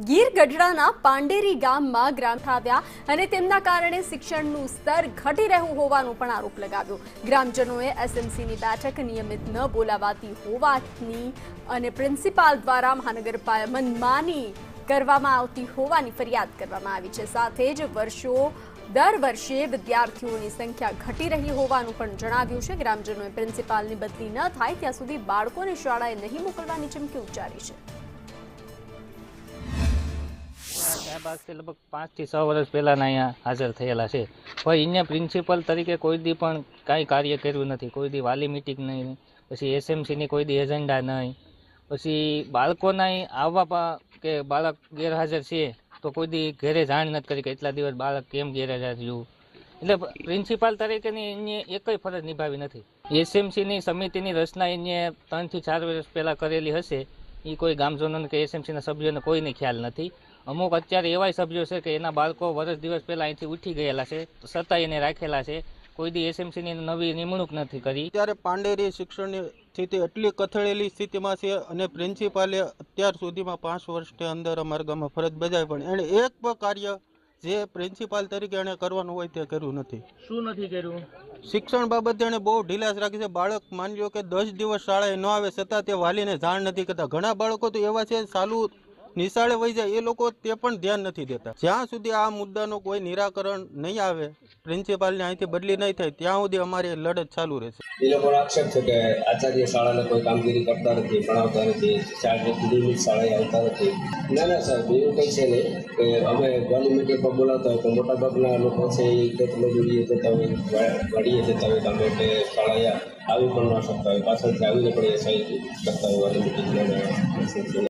ગીર ગઢડાના પાંડેરી ગામમાં ગ્રામ આવ્યા અને તેમના કારણે શિક્ષણનું સ્તર ઘટી રહ્યું હોવાનું પણ આરોપ લગાવ્યો। ગ્રામજનોએ એસએમસીની બેઠક નિયમિત ન બોલાવાતી હોવાની અને પ્રિન્સિપાલ દ્વારા મહાનગરપાલિકા મનમાની કરવામાં આવતી હોવાની ફરિયાદ કરવામાં આવી છે। સાથે જ દર વર્ષે વિદ્યાર્થીઓની સંખ્યા ઘટી રહી હોવાનું પણ જણાવ્યું છે। ગ્રામજનોએ પ્રિન્સિપાલની બદલી ન થાય ત્યાં સુધી બાળકોને શાળાએ નહીં મોકલવાની ચીમકી ઉચ્ચારી છે। સાહેબ આજથી લગભગ 5 થી 6 વર્ષ પહેલાના અહીંયા હાજર થયેલા છે, પણ અહીંયા પ્રિન્સિપલ તરીકે કોઈ દી પણ કાંઈ કાર્ય કર્યું નથી। કોઈ દી વાલી મિટિંગ નહીં, પછી એસએમસીની કોઈ દી એજન્ડા નહીં, પછી બાળકોના આવવા કે બાળક ગેરહાજર છે તો કોઈ દી ઘરે જાણ નથી કરી કે એટલા દિવસ બાળક કેમ ગેરહાજર રહ્યું। એટલે પ્રિન્સિપાલ તરીકેની એને એકય ફરજ નિભાવી નથી। એસએમસીની સમિતિની રચના એને 3 થી 4 વર્ષ પહેલાં કરેલી હશે, એ કોઈ ગામજનોને કે એસએમસીના સભ્યોને કોઈને ખ્યાલ નથી। અમુક અત્યારે એવા સભ્યો છે કે એના બાળકો વર્ષ દિવસ પહેલાં અહીંથી ઉઠી ગયેલા છે, છતાં એને રાખેલા છે, કોઈ દી એસએમસીની નવી નિમણૂક નથી કરી। અત્યારે પાંડેરી શિક્ષણની સ્થિતિ એટલી કથળેલી સ્થિતિમાં છે અને પ્રિન્સિપાલે અત્યાર સુધીમાં 5 વર્ષની અંદર અમારા ગામમાં ફરજ બજાવી, પણ એણે એક પણ કાર્ય જે પ્રિન્સિપાલ તરીકે એણે કરવાનું હોય તે કર્યું નથી। શું નથી કર્યું? શિક્ષણ બાબતે એણે બહુ ઢીલાસ રાખી છે। બાળક માની લો કે 10 દિવસ શાળાએ ન આવે છતાં તે વાલીને જાણ નથી કરતા। ઘણા બાળકો તો એવા છે ચાલુ નિશાળે વહી જાય, એ લોકો તે પણ ધ્યાન નથી દેતા। જ્યાં સુધી આ મુદ્દાનો કોઈ નિરાકરણ નહીં આવે, પ્રિન્સિપાલને અહીંથી બદલી નહીં થાય, ત્યાં સુધી અમારી લડત ચાલુ રહેશે। એ લોકોનો આક્ષેપ છે કે આચાર્ય શાળાને કોઈ કામગીરી કરતા નથી, ભણાવતા નથી, નિયમિત શાળાએ આવતા નથી। ના સાહેબ, એવું કંઈ છે નહીં કે અમે વાલી મિટિંગ પર બોલાવતા હોય તો મોટાભાગના લોકો છે એ ખેતમજૂરીએ જતા હોય, વાડીએ જતા હોય, તમે એટલે શાળાએ આવી પણ ન શકતા હોય, પાછળથી આવીને પણ એ સાઈડ કરતા હોય વાલી મિટિંગ